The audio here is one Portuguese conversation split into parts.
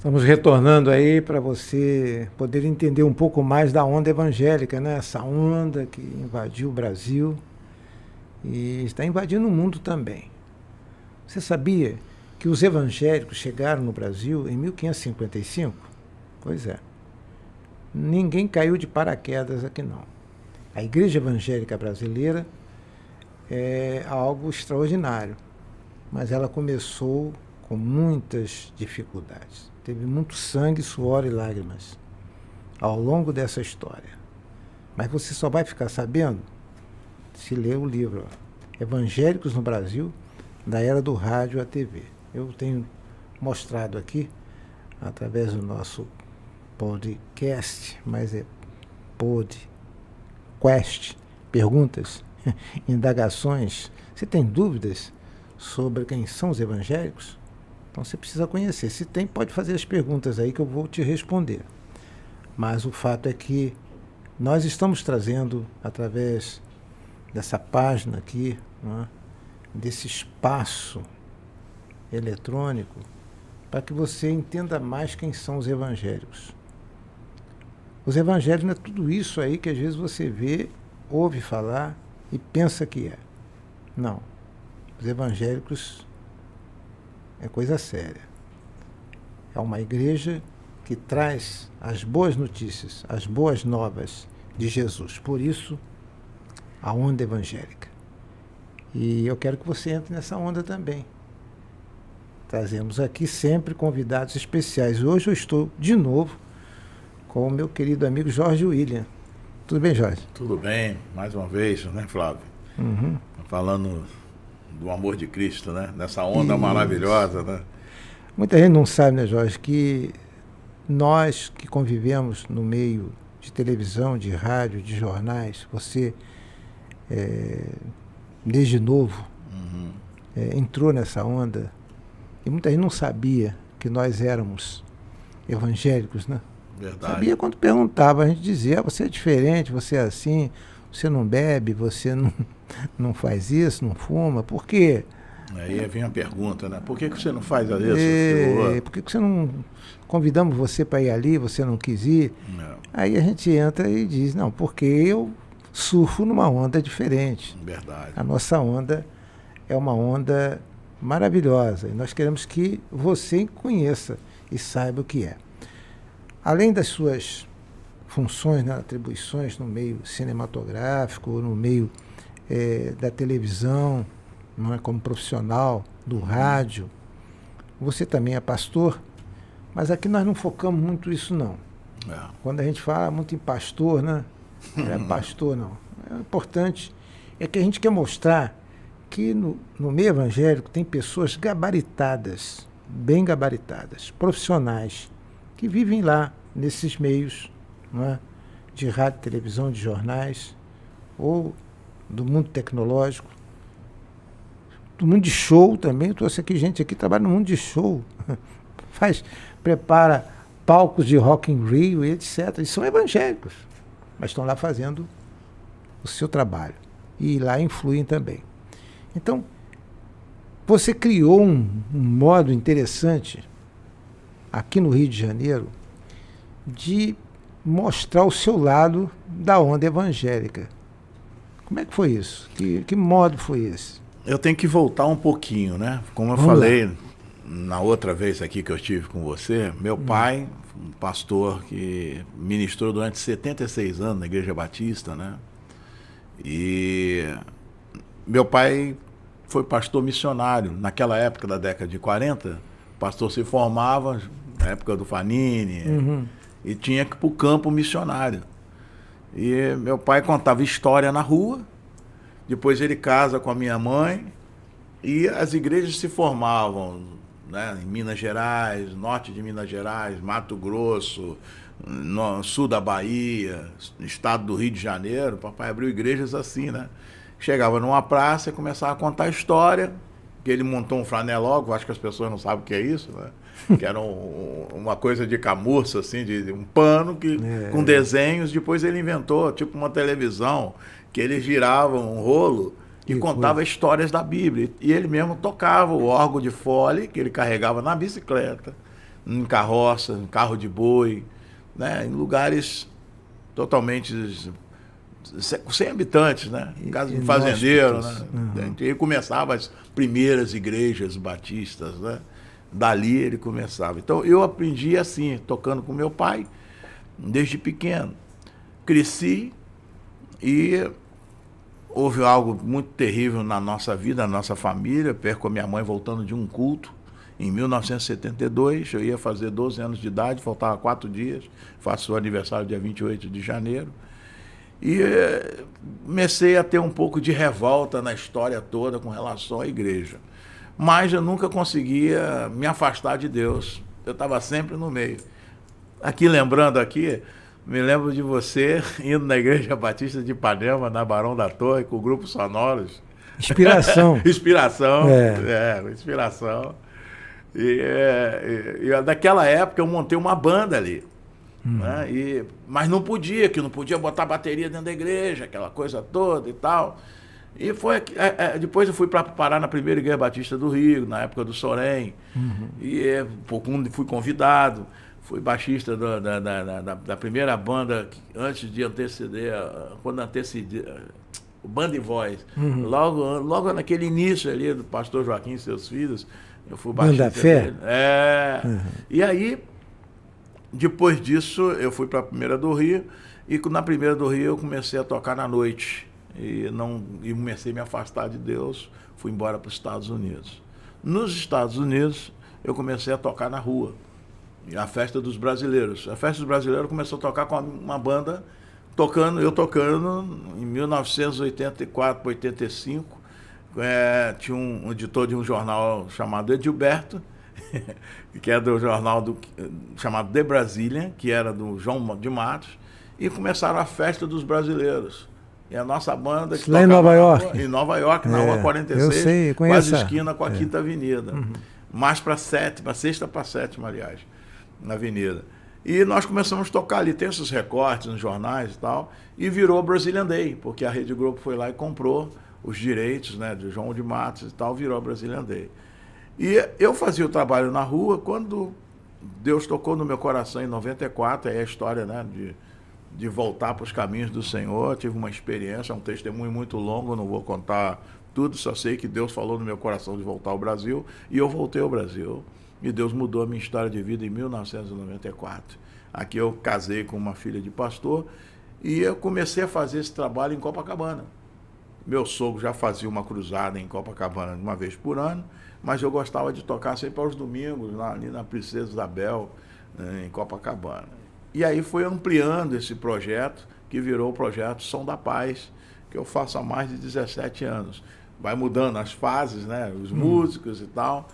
Estamos retornando aí para você poder entender um pouco mais da onda evangélica, né? Essa onda que invadiu o Brasil e está invadindo o mundo também. Você sabia que os evangélicos chegaram no Brasil em 1555? Pois é. Ninguém caiu de paraquedas aqui não. A Igreja Evangélica Brasileira é algo extraordinário, mas ela começou com muitas dificuldades. Teve muito sangue, suor e lágrimas ao longo dessa história. Mas você só vai ficar sabendo se ler o livro, ó, Evangélicos no Brasil, da Era do Rádio à TV. Eu tenho mostrado aqui, através do nosso podcast, mas é podcast, perguntas, indagações. Você tem dúvidas sobre quem são os evangélicos? Então você precisa conhecer. Se tem, pode fazer as perguntas aí que eu vou te responder. Mas o fato é que nós estamos trazendo, através dessa página aqui, né, desse espaço eletrônico, para que você entenda mais quem são os evangélicos. Os evangélicos não é tudo isso aí que às vezes você vê, ouve falar e pensa que é. Não. Os evangélicos é coisa séria. É uma igreja que traz as boas notícias, as boas novas de Jesus. Por isso, a onda evangélica. E eu quero que você entre nessa onda também. Trazemos aqui sempre convidados especiais. Hoje eu estou de novo com o meu querido amigo Jorge William. Tudo bem, Jorge? Tudo bem, mais uma vez, né, Flávio? Uhum. Falando do amor de Cristo, né? Nessa onda maravilhosa, né? Muita gente não sabe, né, Jorge, que nós que convivemos no meio de televisão, de rádio, de jornais, você, desde novo, entrou nessa onda e muita gente não sabia que nós éramos evangélicos, né? Verdade. Sabia quando perguntava, a gente dizia, você é diferente, você é assim, você não bebe, você não faz isso, não fuma, por quê? Aí vem a pergunta, né? Por que você não faz isso? Por que você não... Convidamos você para ir ali, você não quis ir? Não. Aí a gente entra e diz, não, porque eu surfo numa onda diferente. Verdade. A nossa onda é uma onda maravilhosa e nós queremos que você conheça e saiba o que é. Além das suas funções, né, atribuições no meio cinematográfico, no meio da televisão, não é, como profissional do rádio, você também é pastor, mas aqui nós não focamos muito isso não. Quando a gente fala muito em pastor, né? Não é pastor não. É importante, é que a gente quer mostrar que no meio evangélico tem pessoas gabaritadas, bem gabaritadas, profissionais, que vivem lá nesses meios, não é, de rádio, televisão, de jornais, ou do mundo tecnológico, do mundo de show também. Eu trouxe aqui gente aqui que trabalha no mundo de show, prepara palcos de Rock in Rio e etc. Eles são evangélicos, mas estão lá fazendo o seu trabalho e lá influem também. Então, você criou um modo interessante aqui no Rio de Janeiro de mostrar o seu lado da onda evangélica. Como é que foi isso? Que modo foi esse? Eu tenho que voltar um pouquinho, né? Como eu Vamos falei lá. na outra vez aqui que eu estive com você, meu pai, um pastor que ministrou durante 76 anos na Igreja Batista, né? E meu pai foi pastor missionário. Naquela época da década de 40, o pastor se formava, na época do Fanini, e tinha que ir para o campo missionário. E meu pai contava história na rua, depois ele casa com a minha mãe, e as igrejas se formavam, né, em Minas Gerais, norte de Minas Gerais, Mato Grosso, no sul da Bahia, estado do Rio de Janeiro. O papai abriu igrejas assim, né? Chegava numa praça e começava a contar história, que ele montou um flanelógrafo, acho que as pessoas não sabem o que é isso, né? Que era uma coisa de camurça, assim, de um pano com desenhos. Depois ele inventou, tipo uma televisão, que ele girava um rolo e contava histórias da Bíblia. E ele mesmo tocava o órgão de fole, que ele carregava na bicicleta, em carroça, em carro de boi, né? Em lugares totalmente sem habitantes, né? Casa de fazendeiro, né? Uhum. Ele começava as primeiras igrejas batistas, né? Dali ele começava. Então eu aprendi assim, tocando com meu pai, desde pequeno. Cresci e houve algo muito terrível na nossa vida, na nossa família. Perco a minha mãe voltando de um culto em 1972. Eu ia fazer 12 anos de idade, faltava 4 dias. Faço o aniversário dia 28 de janeiro. E comecei a ter um pouco de revolta na história toda com relação à igreja. Mas eu nunca conseguia me afastar de Deus. Eu estava sempre no meio. Aqui, lembrando aqui, me lembro de você indo na Igreja Batista de Ipanema, na Barão da Torre, com o grupo Sonoros. Inspiração. Inspiração. Inspiração. E naquela época eu montei uma banda ali. Né? Mas não podia botar bateria dentro da igreja, aquela coisa toda e tal. E foi depois eu fui para parar na primeira Igreja Batista do Rio, na época do Sorém. E fui convidado, fui baixista da primeira banda, antes de anteceder, quando antecedia o Band e Voz. Logo naquele início ali do pastor Joaquim e seus filhos, eu fui baixista Banda Fé? dele. E aí, depois disso, eu fui para a primeira do Rio, e na primeira do Rio eu comecei a tocar na noite. E comecei a me afastar de Deus, fui embora para os Estados Unidos. Nos Estados Unidos, eu comecei a tocar na rua, a Festa dos Brasileiros. A Festa dos Brasileiros começou a tocar com uma banda, eu tocando em 1984, 85. Tinha um editor de um jornal chamado Edilberto, que é do jornal chamado The Brazilian, que era do João de Matos, e começaram a Festa dos Brasileiros. E a nossa banda... Lá em Nova York. Em Nova York, na Rua 46, eu sei, conheço, quase esquina com a Quinta Avenida. Mais para a sétima, sexta para a sétima, aliás, na avenida. E nós começamos a tocar ali, tem esses recortes nos jornais e tal, e virou Brazilian Day, porque a Rede Globo foi lá e comprou os direitos, né, de João de Matos e tal, virou Brazilian Day. E eu fazia o trabalho na rua, quando Deus tocou no meu coração em 94, aí a história, né, de voltar para os caminhos do Senhor. Tive uma experiência, um testemunho muito longo, não vou contar tudo, só sei que Deus falou no meu coração de voltar ao Brasil, e eu voltei ao Brasil, e Deus mudou a minha história de vida em 1994. Aqui eu casei com uma filha de pastor, e eu comecei a fazer esse trabalho em Copacabana. Meu sogro já fazia uma cruzada em Copacabana uma vez por ano, mas eu gostava de tocar sempre aos domingos, ali na Princesa Isabel, em Copacabana. E aí foi ampliando esse projeto, que virou o projeto Som da Paz, que eu faço há mais de 17 anos. Vai mudando as fases, né? Os músicos e tal.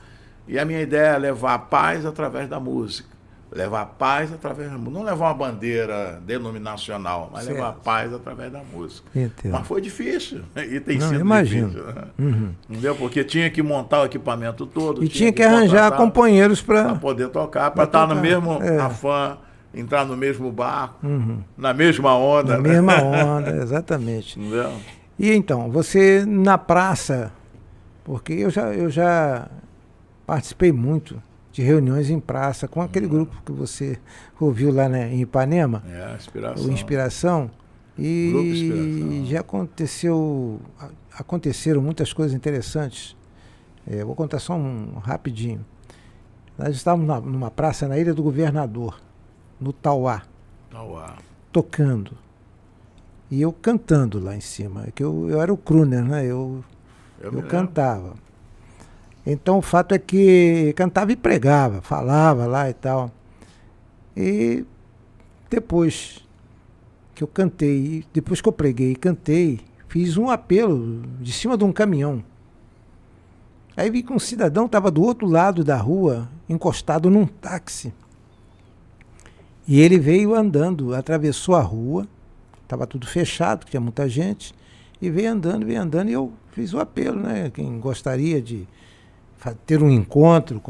E a minha ideia é levar a paz através da música. Levar a paz através da música. Não levar uma bandeira denominacional, mas levar a paz através da música. Entendo. Mas foi difícil. E tem sido difícil. Né? Entendeu? Porque tinha que montar o equipamento todo. E tinha que arranjar companheiros para poder tocar, para estar no mesmo afã, entrar no mesmo barco, na mesma onda. Na mesma onda, exatamente. Entendeu? E então, você na praça, porque eu já participei muito de reuniões em praça com aquele grupo que você ouviu lá, né, em Ipanema. Inspiração. O Inspiração. E já aconteceram muitas coisas interessantes. Vou contar só rapidinho. Nós estávamos numa praça na Ilha do Governador, no Tauá, tocando. E eu cantando lá em cima. Que eu era o crooner, né? Eu cantava. Então o fato é que cantava e pregava, falava lá e tal. E depois que eu cantei, depois que eu preguei e cantei, fiz um apelo de cima de um caminhão. Aí vi que um cidadão estava do outro lado da rua, encostado num táxi. E ele veio andando, atravessou a rua, estava tudo fechado, tinha muita gente, e veio andando, e eu fiz o apelo, né? Quem gostaria de ter um encontro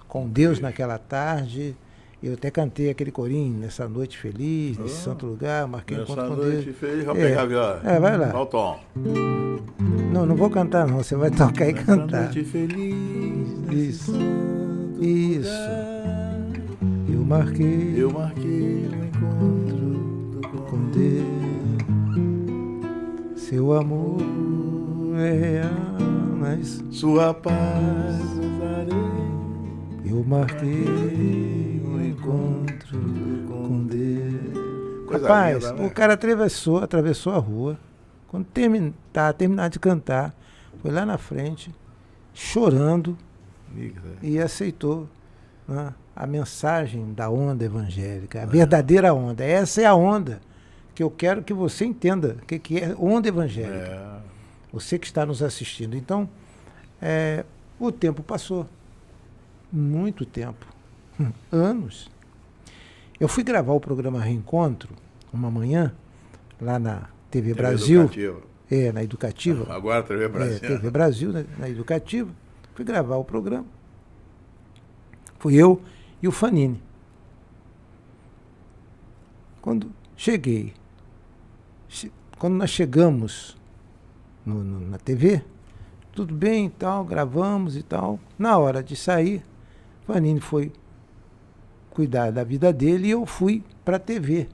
com Deus naquela tarde. Eu até cantei aquele corinho, Nessa Noite Feliz, nesse santo lugar, marquei um encontro com Deus. Nessa Noite Feliz, vou pegar a viola. Vai lá. Qual o tom? Não vou cantar não, você vai tocar e cantar. Nessa Noite Feliz, Isso. Eu marquei o encontro com Deus. Seu amor é real, mas sua paz usarei. eu marquei o encontro com Deus. Coisa Rapaz, linda, né? o cara atravessou a rua. Quando terminar de cantar, foi lá na frente, chorando, e aceitou, né, a mensagem da onda evangélica, a verdadeira onda. Essa é a onda que eu quero que você entenda, que é onda evangélica. Você que está nos assistindo. Então, o tempo passou. Muito tempo. Anos. Eu fui gravar o programa Reencontro, uma manhã, lá na TV Brasil. Educativa. Na Educativa. Agora TV Brasil. TV Brasil, na Educativa. Fui gravar o programa. Fui eu e o Fanini. Quando nós chegamos na TV, tudo bem e tal, gravamos e tal. Na hora de sair, Fanini foi cuidar da vida dele e eu fui para a TV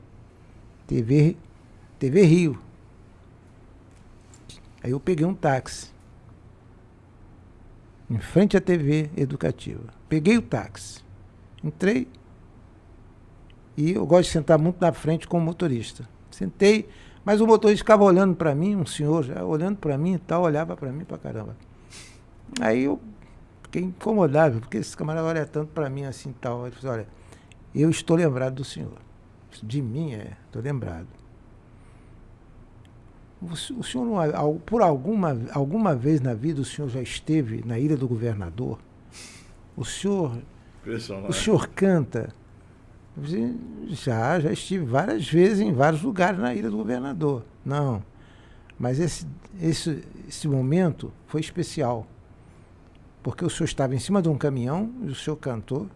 Rio. Aí eu peguei um táxi em frente à TV Educativa. Peguei o táxi, entrei e eu gosto de sentar muito na frente com o motorista. Sentei, mas o motorista ficava olhando para mim, um senhor já olhando para mim e tal, olhava para mim pra caramba. Aí eu fiquei incomodado, porque esse camarada olha tanto para mim assim e tal. Ele falou: olha, eu estou lembrado do senhor. De mim, estou lembrado. O senhor, por alguma vez na vida, o senhor já esteve na Ilha do Governador? O senhor canta? Já estive várias vezes em vários lugares na Ilha do Governador. Não, mas esse momento foi especial, porque o senhor estava em cima de um caminhão e o senhor cantou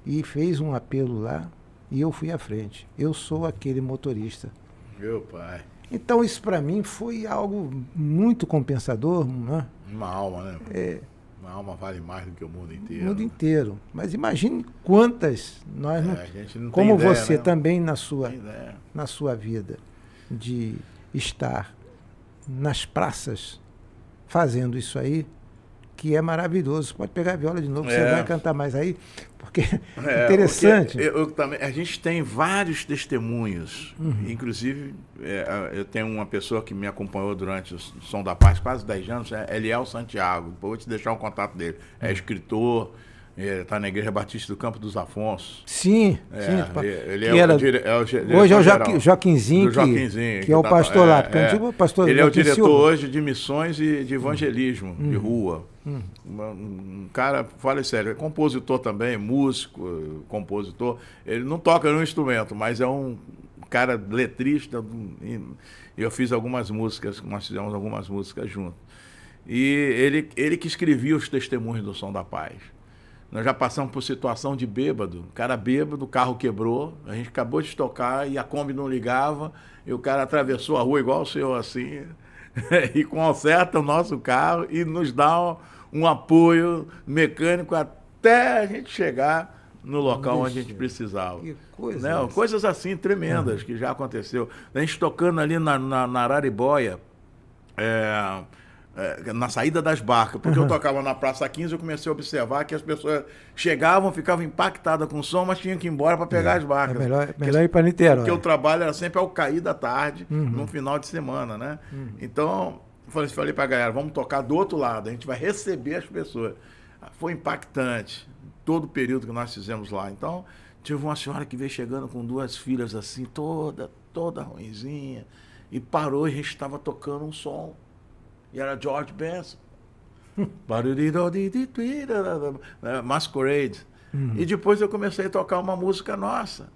e fez um apelo lá e eu fui à frente. Eu sou aquele motorista. Meu pai. Então isso para mim foi algo muito compensador, né? Uma alma, né? Uma alma vale mais do que o mundo inteiro. O mundo inteiro. Mas imagine quantas nós não, a gente não como tem ideia, você, né? Também na sua vida, de estar nas praças fazendo isso aí, que é maravilhoso. Pode pegar a viola de novo, você vai cantar mais aí, porque é interessante. Também, a gente tem vários testemunhos, inclusive eu tenho uma pessoa que me acompanhou durante o Som da Paz, quase 10 anos, é Eliel Santiago. Vou te deixar um contato dele. É escritor, está na Igreja Batista do Campo dos Afonsos. Sim, ele hoje é o Joaquinzinho, que é o pastor lá. Ele é o diretor hoje de missões e de evangelismo de rua. Um cara, fala sério, é compositor também, músico, compositor. Ele não toca nenhum instrumento, mas é um cara letrista. E eu fiz algumas músicas, nós fizemos algumas músicas juntos. E ele que escrevia os testemunhos do Som da Paz. Nós já passamos por situação de bêbado. O cara bêbado, o carro quebrou, a gente acabou de tocar e a Kombi não ligava, e o cara atravessou a rua igual o senhor assim, e conserta o nosso carro e nos dá um apoio mecânico até a gente chegar no local onde a gente precisava. Que coisa, né? Coisas assim tremendas que já aconteceu. A gente tocando ali na Araribóia, na saída das barcas, porque eu tocava na Praça 15, eu comecei a observar que as pessoas chegavam, ficavam impactadas com o som, mas tinham que ir embora para pegar as barcas. Melhor ir para Niterói. Porque o trabalho era sempre ao cair da tarde, no final de semana, né? Então, falei para a galera, vamos tocar do outro lado, a gente vai receber as pessoas. Foi impactante, todo o período que nós fizemos lá. Então, tive uma senhora que veio chegando com 2 filhas assim, toda ruinzinha, e parou e a gente estava tocando um som. E era George Benson. Masquerade. E depois eu comecei a tocar uma música nossa.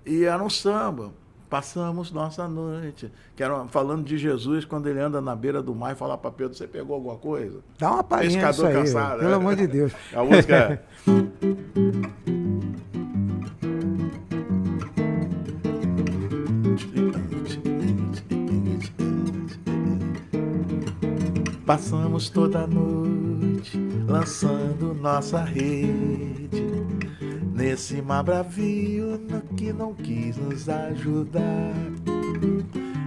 E era um samba. Passamos nossa noite. Que era falando de Jesus quando ele anda na beira do mar e fala para Pedro: você pegou alguma coisa? Dá uma palhinha Pescador aí, cansado. Pelo amor de Deus. A música é... Passamos toda a noite lançando nossa rede, nesse mar bravio que não quis nos ajudar.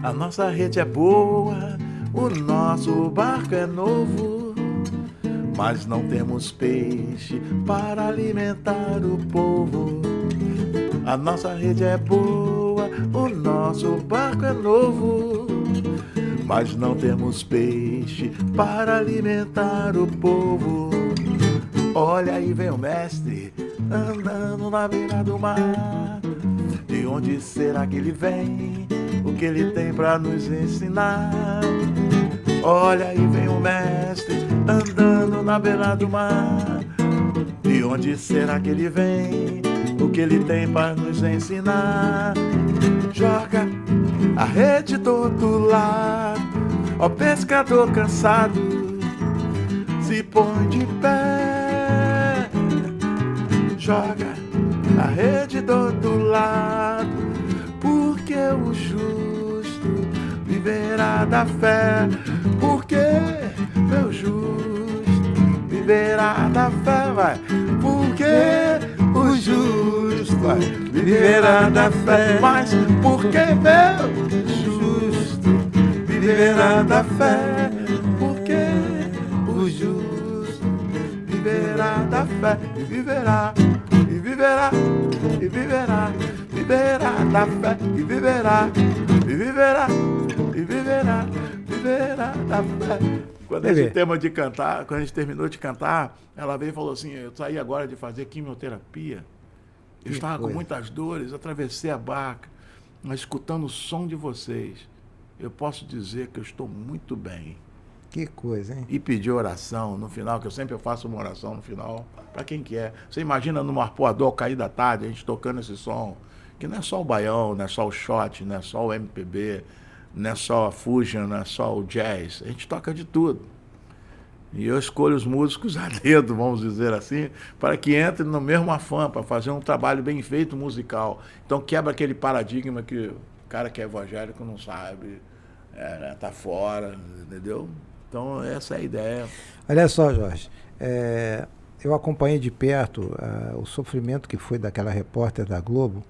A nossa rede é boa, o nosso barco é novo, mas não temos peixe para alimentar o povo. A nossa rede é boa, o nosso barco é novo, mas não temos peixe para alimentar o povo. Olha aí vem o mestre andando na beira do mar. De onde será que ele vem? O que ele tem para nos ensinar? Olha aí vem o mestre andando na beira do mar. De onde será que ele vem? O que ele tem para nos ensinar? Joga a rede do outro lado, ó pescador cansado, se põe de pé. Joga a rede do outro lado, porque o justo viverá da fé. Porque meu justo viverá da fé, vai. Porque o justo viverá da fé. Mas porque meu justo viverá da fé. Porque o justo viverá da fé. E viverá, e viverá, e viverá, viverá da fé. E viverá, e viverá, e viverá, viverá da fé. Quando a gente tema de cantar, quando a gente terminou de cantar, ela veio e falou assim: eu saí agora de fazer quimioterapia. Eu estava com muitas dores, atravessei a barca, mas escutando o som de vocês, eu posso dizer que eu estou muito bem. Que coisa, hein? E pediu oração no final, que eu sempre faço uma oração no final, para quem quer. Você imagina num arpoador cair da tarde, a gente tocando esse som, que não é só o baião, não é só o shot, não é só o MPB, não é só a fusion, não é só o jazz, a gente toca de tudo. E eu escolho os músicos a dedo, vamos dizer assim, para que entrem no mesmo afã, para fazer um trabalho bem feito musical. Então quebra aquele paradigma que o cara que é evangélico não sabe, tá fora, entendeu? Então essa é a ideia. Olha só, Jorge, eu acompanhei de perto o sofrimento que foi daquela repórter da Globo,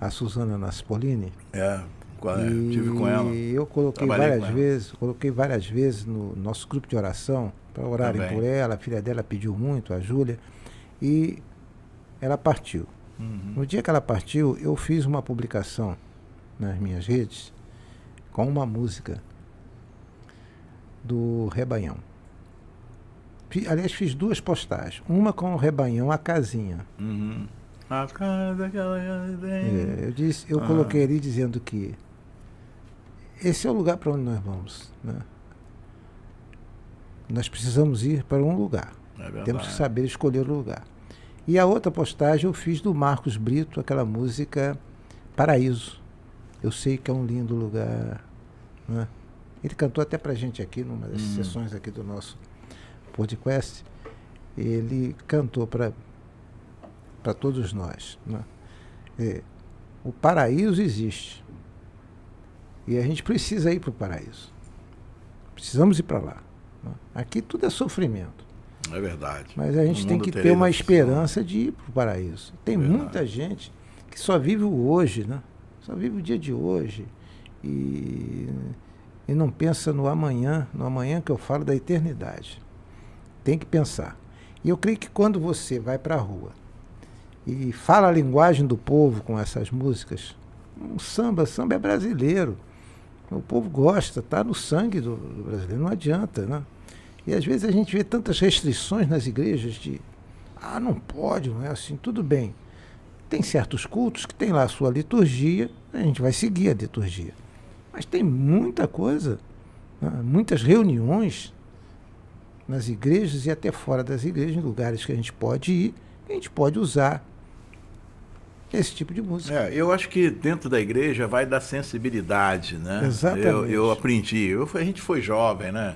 a Suzana Naspolini. Tive com ela. E eu coloquei várias vezes no nosso grupo de oração para orarem por ela. A filha dela pediu muito, a Júlia, e ela partiu. No dia que ela partiu, eu fiz uma publicação nas minhas redes com uma música do Rebanhão. Aliás, fiz duas postagens. Uma com o Rebanhão, a casinha. A casa que ela tem. Eu coloquei ali dizendo que esse é o lugar para onde nós vamos, né? Nós precisamos ir para um lugar. Temos que saber escolher o lugar. E a outra postagem eu fiz do Marcos Brito, aquela música Paraíso. Eu sei que é um lindo lugar, né? Ele cantou até pra gente aqui, numa das sessões aqui do nosso podcast. Ele cantou para todos nós, né? O paraíso existe. E a gente precisa ir para o paraíso. Precisamos ir para lá, né? Aqui tudo é sofrimento. É verdade. Mas a gente tem que ter uma esperança de ir para o paraíso. Tem muita gente que só vive o hoje, né? Só vive o dia de hoje. E não pensa no amanhã que eu falo da eternidade. Tem que pensar. E eu creio que quando você vai para a rua e fala a linguagem do povo com essas músicas, samba é brasileiro. O povo gosta, está no sangue do brasileiro, não adianta, né? E às vezes a gente vê tantas restrições nas igrejas de não pode, não é assim, tudo bem. Tem certos cultos que tem lá a sua liturgia, a gente vai seguir a liturgia. Mas tem muita coisa, né? Muitas reuniões nas igrejas e até fora das igrejas, em lugares que a gente pode ir, que a gente pode usar esse tipo de música. Eu acho que dentro da igreja vai da sensibilidade, né? Exatamente. Eu aprendi, a gente foi jovem, né?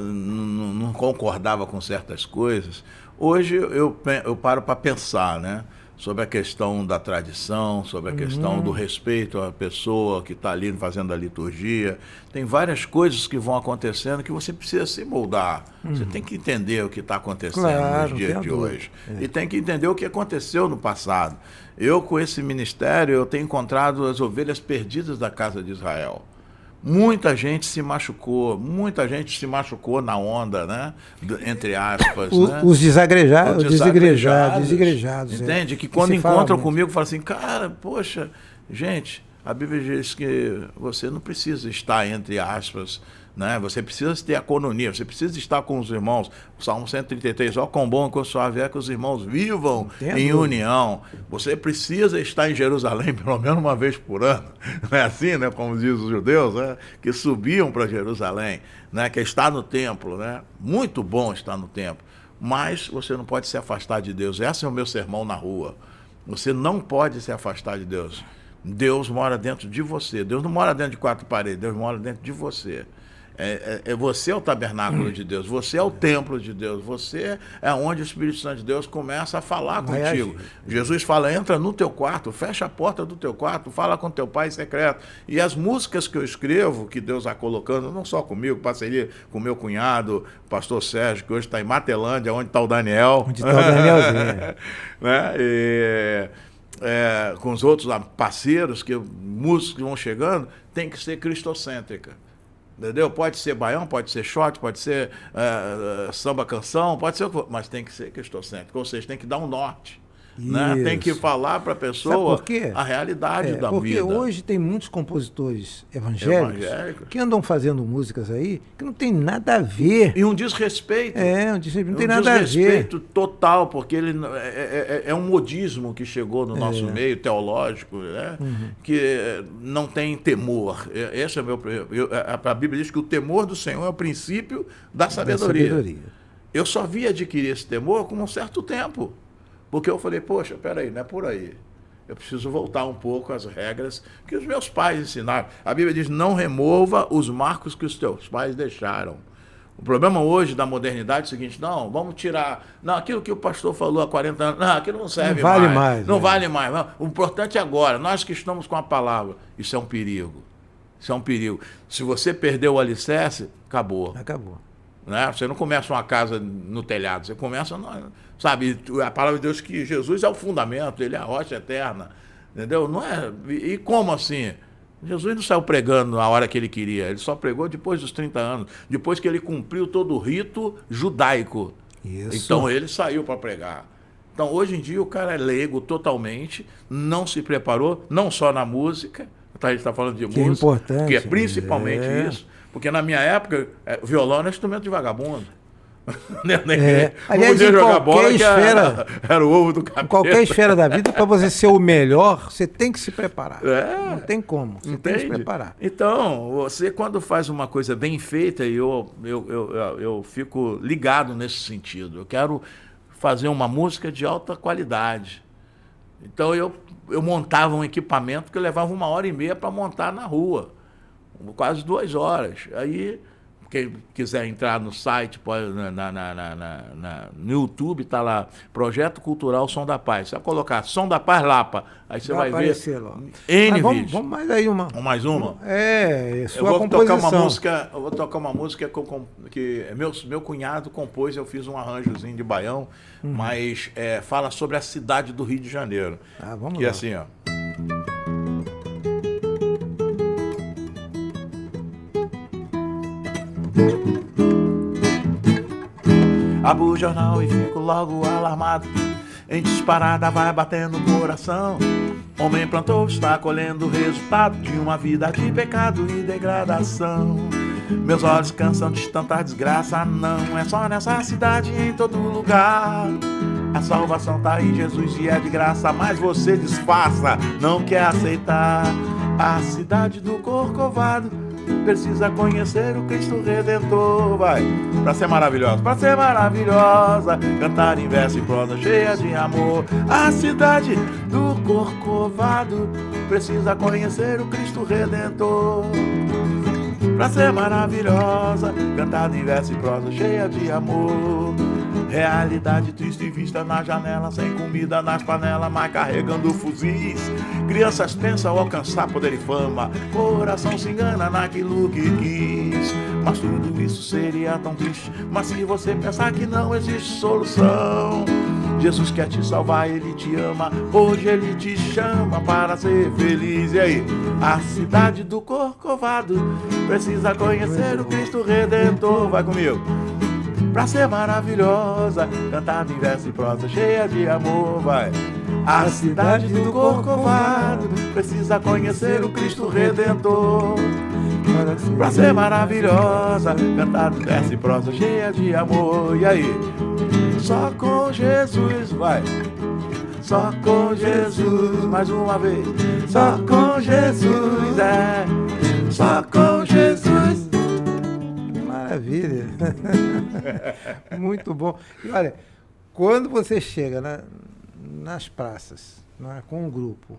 Não concordava com certas coisas. Hoje eu paro para pensar, né? sobre a questão da tradição, sobre a questão do respeito à pessoa que está ali fazendo a liturgia. Tem várias coisas que vão acontecendo que você precisa se moldar. Você tem que entender o que está acontecendo nos dias de hoje. E tem que entender o que aconteceu no passado. Eu, com esse ministério, eu tenho encontrado as ovelhas perdidas da casa de Israel. Muita gente se machucou na onda, né? Entre aspas. Né? Os desigrejados. Entende? Que quando encontram comigo, falam assim, cara, poxa, gente, a Bíblia diz que você não precisa estar entre aspas, né? Você precisa ter a coinonia, você precisa estar com os irmãos. O Salmo 133, ó, quão bom e quão suave é que os irmãos vivam em união. Você precisa estar em Jerusalém pelo menos uma vez por ano. Não é assim, né? Como dizem os judeus, né? Que subiam para Jerusalém, né? Que é estar no templo, né? Muito bom estar no templo. Mas você não pode se afastar de Deus. Esse é o meu sermão na rua. Você não pode se afastar de Deus. Deus mora dentro de você. Deus não mora dentro de quatro paredes, Deus mora dentro de você. Você é o tabernáculo de Deus, você é o templo de Deus, você é onde o Espírito Santo de Deus começa a falar contigo. Jesus fala, entra no teu quarto, fecha a porta do teu quarto, fala com teu pai em secreto. E as músicas que eu escrevo, que Deus está colocando, não só comigo, parceria com meu cunhado, o pastor Sérgio, que hoje está em Matelândia, onde está o Daniel. Onde está o Danielzinho. Né? Com os outros parceiros, músicos que vão chegando, tem que ser cristocêntrica. Entendeu? Pode ser baião, pode ser short, pode ser samba canção, pode ser o que for, mas tem que ser cristocêntrico, ou seja, tem que dar um norte. Né? Tem que falar para a pessoa a realidade da vida. Porque hoje tem muitos compositores evangélicos que andam fazendo músicas aí que não tem nada a ver. E um desrespeito. Não tem nada a ver. Um desrespeito total, porque ele é um modismo que chegou no nosso meio teológico, né? Que não tem temor. Esse é a Bíblia diz que o temor do Senhor é o princípio da sabedoria. Eu só vi adquirir esse temor com um certo tempo. Porque eu falei, poxa, peraí, não é por aí. Eu preciso voltar um pouco às regras que os meus pais ensinaram. A Bíblia diz, não remova os marcos que os teus pais deixaram. O problema hoje da modernidade é o seguinte, não, vamos tirar, não, aquilo que o pastor falou há 40 anos, não, aquilo não serve mais. Não vale mais. Não. O importante é agora, nós que estamos com a palavra, isso é um perigo. Isso é um perigo. Se você perdeu o alicerce, acabou. Né? Você não começa uma casa no telhado, você começa, sabe, a palavra de Deus que Jesus é o fundamento, ele é a rocha eterna, entendeu? Não é, e como assim? Jesus não saiu pregando na hora que ele queria, ele só pregou depois dos 30 anos, depois que ele cumpriu todo o rito judaico. Então ele saiu para pregar. Então hoje em dia o cara é leigo totalmente, não se preparou, não só na música, a gente está falando de música, é importante, que é principalmente isso. Porque na minha época, violão era instrumento de vagabundo. Aliás, em qualquer esfera, era o ovo do capeta. Em qualquer esfera da vida, para você ser o melhor, você tem que se preparar. Não tem como, você tem que se preparar. Então, você quando faz uma coisa bem feita, eu fico ligado nesse sentido. Eu quero fazer uma música de alta qualidade. Então, eu montava um equipamento que levava 1h30 para montar na rua. Quase 2 horas. Aí, quem quiser entrar no site, pode, no YouTube, está lá, Projeto Cultural Som da Paz. Você vai colocar Som da Paz Lapa. Aí você vai ver N vídeos. Vamos mais aí uma. Mais uma? Sua composição. Eu vou tocar uma música que meu cunhado compôs, eu fiz um arranjozinho de baião, mas fala sobre a cidade do Rio de Janeiro. Vamos que lá. É assim, ó. Abro o jornal e fico logo alarmado. Em disparada vai batendo no coração. Homem plantou, está colhendo o resultado de uma vida de pecado e degradação. Meus olhos cansam de tanta desgraça. Não é só nessa cidade, em todo lugar. A salvação tá aí, Jesus, e é de graça. Mas você disfarça, não quer aceitar. A cidade do Corcovado precisa conhecer o Cristo Redentor. Vai, pra ser maravilhosa, cantar em verso e prosa cheia de amor. A cidade do Corcovado precisa conhecer o Cristo Redentor. Pra ser maravilhosa, cantar em verso e prosa cheia de amor. Realidade triste vista na janela, sem comida nas panelas, mas carregando fuzis. Crianças pensam alcançar poder e fama, coração se engana naquilo que quis. Mas tudo isso seria tão triste, mas se você pensar que não existe solução, Jesus quer te salvar, Ele te ama, hoje Ele te chama para ser feliz. E aí? A cidade do Corcovado precisa conhecer o Cristo Redentor. Vai comigo. Pra ser maravilhosa, cantada em verso e prosa, cheia de amor, vai. A cidade do Corcovado precisa conhecer o Cristo Redentor. Pra ser maravilhosa, cantada em verso e prosa, cheia de amor. E aí? Só com Jesus, vai. Só com Jesus, mais uma vez. Só com Jesus, é. Só com Jesus. Maravilha. Muito bom. E olha, quando você chega nas praças, né, com um grupo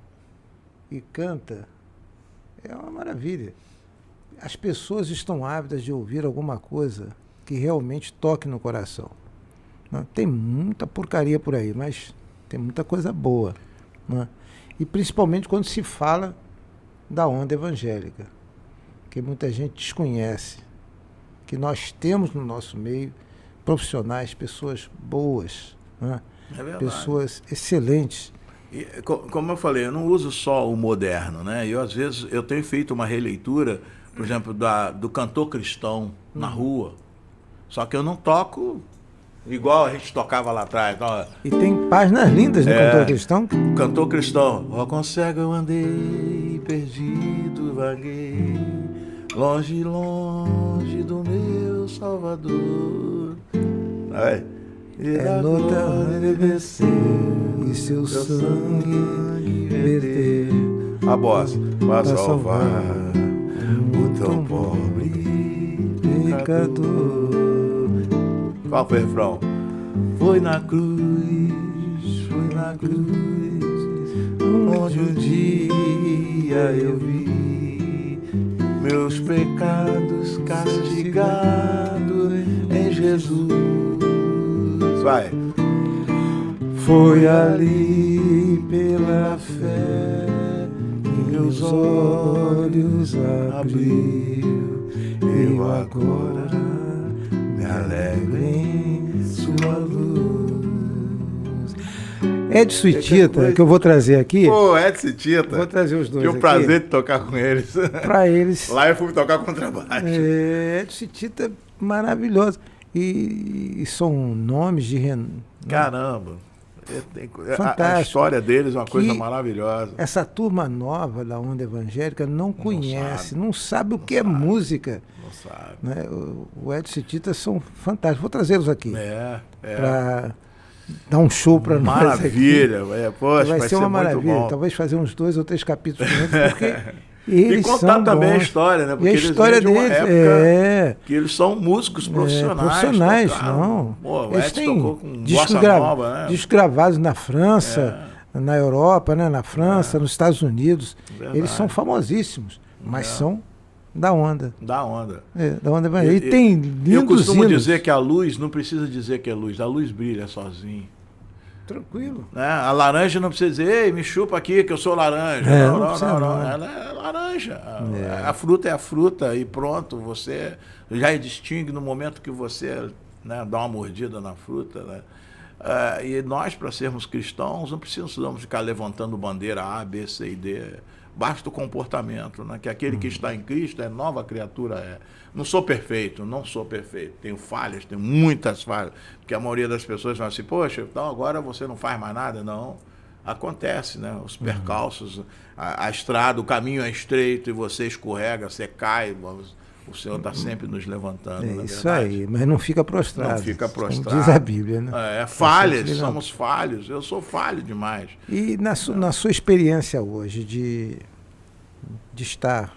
e canta, é uma maravilha. As pessoas estão ávidas de ouvir alguma coisa que realmente toque no coração. Né? Tem muita porcaria por aí, mas tem muita coisa boa. Né? E principalmente quando se fala da onda evangélica, que muita gente desconhece, que nós temos no nosso meio profissionais, pessoas boas, né? Pessoas excelentes. E, como eu falei, eu não uso só o moderno, né? Eu, às vezes, eu tenho feito uma releitura, por exemplo, do cantor cristão na rua, só que eu não toco igual a gente tocava lá atrás. Então, e tem páginas lindas no cantor cristão. Cantor cristão. Ó, com cego eu andei, perdido vaguei, longe, longe do meu Salvador. É nota onde venceu e seu sangue verteu a voz para salvar o tão pobre pecador. Qual foi o refrão? Foi na cruz, onde um dia eu vi meus pecados castigados em Jesus. Vai. Foi ali pela fé que meus olhos abriu. Eu agora me alegro em sua luz. Edson e Tita, que eu vou trazer aqui. Pô, Edson e Tita. Vou trazer os dois. Tive o prazer de tocar com eles. Para eles. Lá eu fui tocar contrabaixo. Edson e Tita, maravilhoso. E são nomes de caramba. Fantástico. A história deles é uma coisa maravilhosa. Essa turma nova da onda evangélica não conhece, não sabe o que é música. Não sabe. Né? O Edson e Tita são fantásticos. Vou trazê-los aqui. Para dar um show para nós. Maravilha. Poxa, vai ser uma maravilha. Bom. Talvez fazer uns 2 ou 3 capítulos porque eles e contar são também bons. a história, né? Porque e a história deles que eles são músicos profissionais. Não. Pô, eles têm tocou com bossa nova, né? discos gravados na França, na Europa, né? Na França, nos Estados Unidos. Verdade. Eles são famosíssimos, mas são da onda. Da onda. Da onda evangélica. E tem lindos eu costumo hinos. dizer que a luz não precisa dizer que é luz. A luz brilha sozinha. Tranquilo. Né? A laranja não precisa dizer, ei, me chupa aqui que eu sou laranja. Não. Ela é laranja. A fruta é a fruta e pronto. Você já distingue no momento que você, né, dá uma mordida na fruta. Né? E nós, para sermos cristãos, não precisamos ficar levantando bandeira A, B, C e D. Basta o comportamento, né? Que aquele que está em Cristo é nova criatura. Não sou perfeito, tenho falhas, tenho muitas falhas, porque a maioria das pessoas fala assim, poxa, então agora você não faz mais nada. Não, acontece, né? Os percalços, a estrada, o caminho é estreito e você escorrega, você cai, o Senhor está sempre nos levantando. É isso aí, mas não fica prostrado. Não fica prostrado. Como diz a Bíblia, né? Falhas, somos falhos, eu sou falho demais. E na sua experiência hoje de estar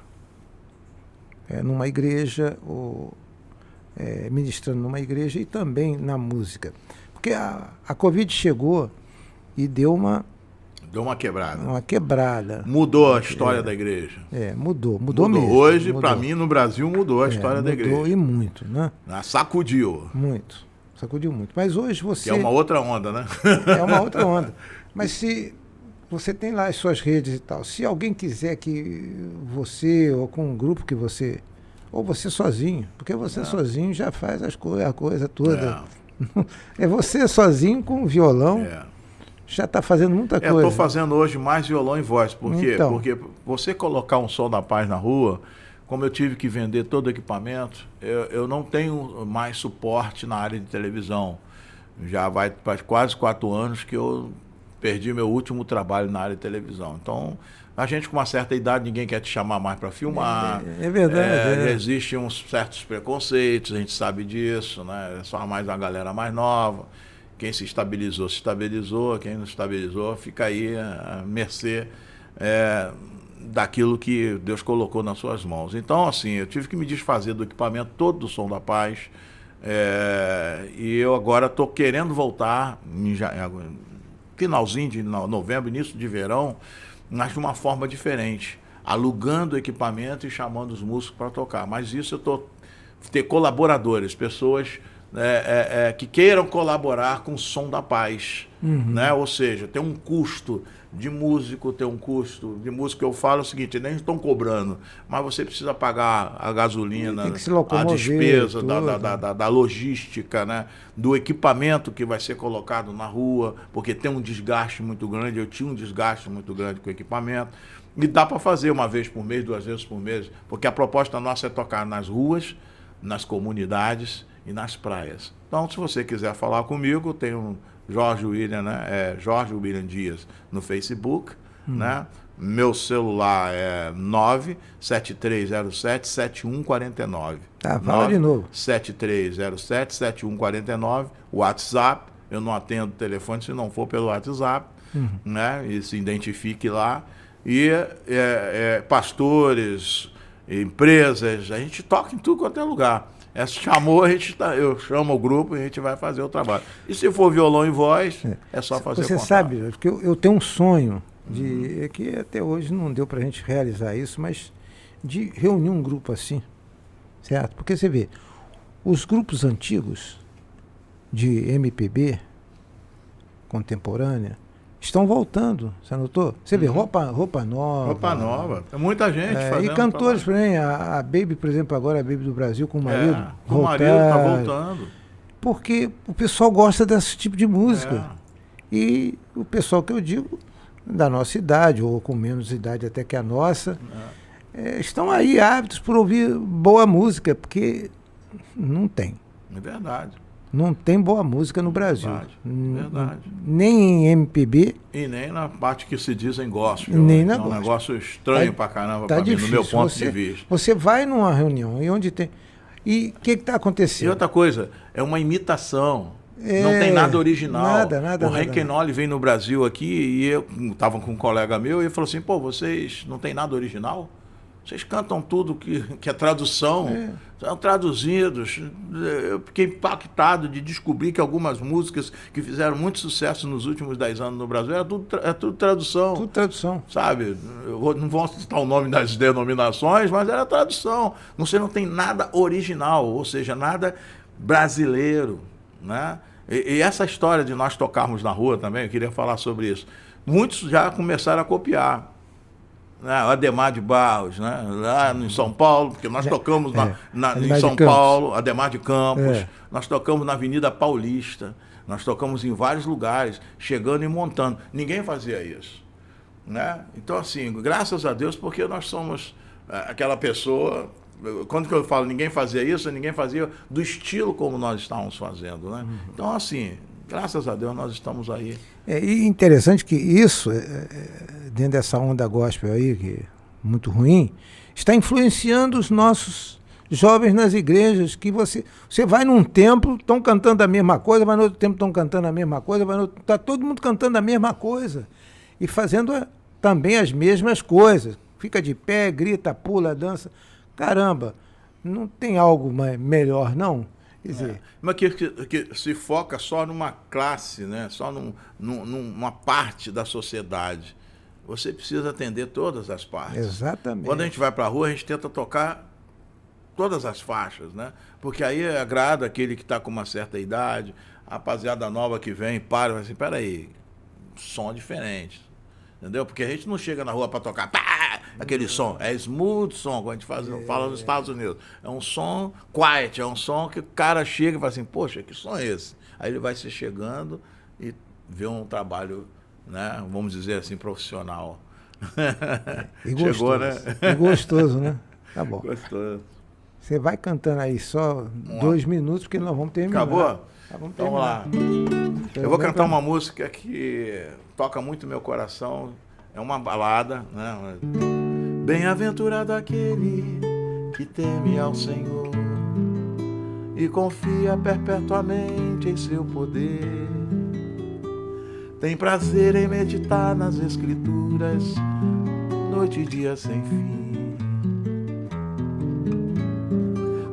numa igreja, ou ministrando numa igreja e também na música, porque a Covid chegou e deu uma quebrada. Mudou a história da igreja. Mudou mesmo. Hoje, para mim, no Brasil, mudou a história da igreja. Mudou e muito, né? Sacudiu. Muito. sacudiu muito. Mas hoje você... Que é uma outra onda, né? É uma outra onda. Mas se você tem lá as suas redes e tal, se alguém quiser que você, ou com um grupo que você... Ou você sozinho, porque você sozinho já faz a coisa toda. É você sozinho com o violão, já está fazendo muita coisa. Estou fazendo hoje mais violão e voz. Por quê? Então. Porque você colocar um Som da Paz na rua, como eu tive que vender todo o equipamento, eu não tenho mais suporte na área de televisão. Já faz quase 4 anos que eu perdi meu último trabalho na área de televisão. Então, a gente com uma certa idade, ninguém quer te chamar mais para filmar. É verdade. Existem uns certos preconceitos, a gente sabe disso, né? É só mais uma galera mais nova. Quem se estabilizou. Quem não estabilizou, fica aí à mercê daquilo que Deus colocou nas suas mãos. Então, assim, eu tive que me desfazer do equipamento todo do Som da Paz. E eu agora estou querendo voltar, finalzinho de novembro, início de verão, mas de uma forma diferente, alugando equipamento e chamando os músicos para tocar. Mas isso eu estou ter colaboradores, pessoas que queiram colaborar com o Som da Paz, né? Ou seja, tem um custo de músico, que eu falo o seguinte, nem estão cobrando, mas você precisa pagar a gasolina, a despesa da logística, né? Do equipamento que vai ser colocado na rua, porque tem um desgaste muito grande, eu tinha um desgaste muito grande com o equipamento, e dá para fazer uma vez por mês, 2 vezes por mês, porque a proposta nossa é tocar nas ruas, nas comunidades e nas praias. Então, se você quiser falar comigo, tem um Jorge William, né? Jorge William Dias no Facebook, né? Meu celular é 97307-7149. Tá, fala de novo. 7307-7149. WhatsApp, eu não atendo telefone se não for pelo WhatsApp, né? E se identifique lá. E pastores, empresas, a gente toca em tudo quanto é lugar. Chamou, eu chamo o grupo e a gente vai fazer o trabalho. E se for violão e voz, é só fazer o contato. Você sabe, porque eu tenho um sonho, que até hoje não deu para a gente realizar isso, mas de reunir um grupo assim, certo? Porque você vê, os grupos antigos de MPB contemporânea estão voltando, você notou? Você vê, roupa nova. Roupa nova. Tem muita gente fazendo. E cantores, por exemplo, a Baby, por exemplo, agora a Baby do Brasil com o marido. O marido está voltando. Porque o pessoal gosta desse tipo de música. E o pessoal que eu digo, da nossa idade, ou com menos idade até que a nossa, estão aí ávidos por ouvir boa música, porque não tem. É verdade. Não tem boa música no Brasil. Verdade. Nem em MPB. E nem na parte que se diz em gospel. Nem na gospel. Um negócio estranho pra caramba, tá pra mim, difícil. no meu ponto de vista. Você vai numa reunião e onde tem... E o que está acontecendo? E outra coisa, é uma imitação. Não tem nada original. Nada. O Requenoli veio no Brasil aqui e eu estava com um colega meu e ele falou assim, vocês não tem nada original? Vocês cantam tudo que é tradução, são traduzidos. Eu fiquei impactado de descobrir que algumas músicas que fizeram muito sucesso nos últimos 10 anos no Brasil é tudo tradução. Tudo tradução. Sabe? Eu não vou citar o nome das denominações, mas era tradução. Você não tem nada original, ou seja, nada brasileiro, né? E essa história de nós tocarmos na rua também, eu queria falar sobre isso. Muitos já começaram a copiar. O Ademar de Barros, né? Lá em São Paulo, porque nós tocamos em São Paulo, Ademar de Campos, nós tocamos na Avenida Paulista, nós tocamos em vários lugares, chegando e montando. Ninguém fazia isso, né? Então, assim, graças a Deus, porque nós somos aquela pessoa... Quando que eu falo ninguém fazia isso, ninguém fazia do estilo como nós estávamos fazendo, né? Então, assim... Graças a Deus nós estamos aí. E interessante que isso, dentro dessa onda gospel aí, que é muito ruim, está influenciando os nossos jovens nas igrejas, que você vai num templo, estão cantando a mesma coisa, vai no outro templo estão cantando a mesma coisa, está todo mundo cantando a mesma coisa e fazendo também as mesmas coisas. Fica de pé, grita, pula, dança. Caramba, não tem algo melhor, não? Quer dizer, mas que se foca só numa classe, né? Só numa parte da sociedade. Você precisa atender todas as partes. Exatamente. Quando a gente vai para a rua, a gente tenta tocar todas as faixas, né? Porque aí agrada aquele que está com uma certa idade, a rapaziada nova que vem, para e fala assim, peraí, som diferente. Entendeu? Porque a gente não chega na rua para tocar pá, aquele som. É smooth som, como a gente fala nos Estados Unidos. É um som quiet, é um som que o cara chega e fala assim, poxa, que som é esse? Aí ele vai se chegando e vê um trabalho, né, vamos dizer assim, profissional. E gostoso, chegou, né? E gostoso, né? Tá bom. Gostoso. Você vai cantando aí só 2 minutos, porque nós vamos terminar. Acabou? Vamos então vamos lá. Eu vou cantar uma música que toca muito meu coração. É uma balada, né? Bem-aventurado aquele que teme ao Senhor e confia perpetuamente em seu poder. Tem prazer em meditar nas Escrituras, noite e dia sem fim.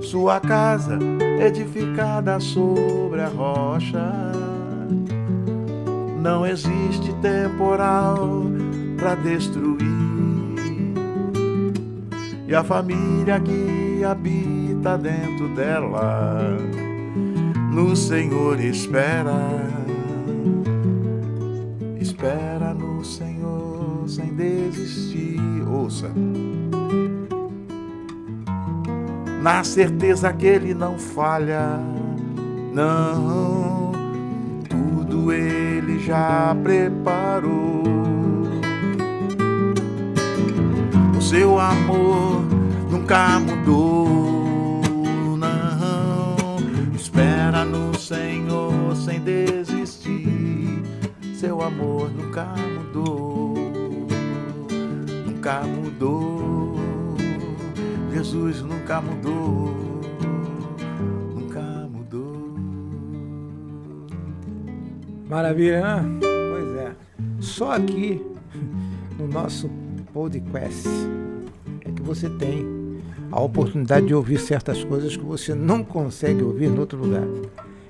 Sua casa edificada sobre a rocha, não existe temporal para destruir. E a família que habita dentro dela, no Senhor espera. Espera no Senhor sem desistir. Ouça. Na certeza que Ele não falha, não, tudo Ele já preparou. O seu amor nunca mudou, não. Espera no Senhor sem desistir. Seu amor nunca mudou, nunca mudou. Jesus nunca mudou, nunca mudou. Maravilha, né? Pois é. Só aqui no nosso podcast é que você tem a oportunidade de ouvir certas coisas que você não consegue ouvir em outro lugar.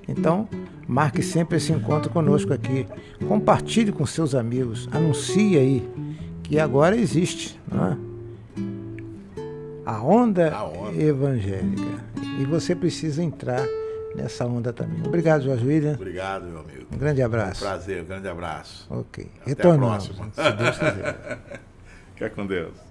Então, marque sempre esse encontro conosco aqui. Compartilhe com seus amigos. Anuncie aí que agora existe, não é? A onda evangélica. E você precisa entrar nessa onda também. Obrigado, Jorge William. Obrigado, meu amigo. Um grande abraço. Um prazer, um grande abraço. Ok. Até Retornamos, a próxima. se Deus quiser. Fica com Deus.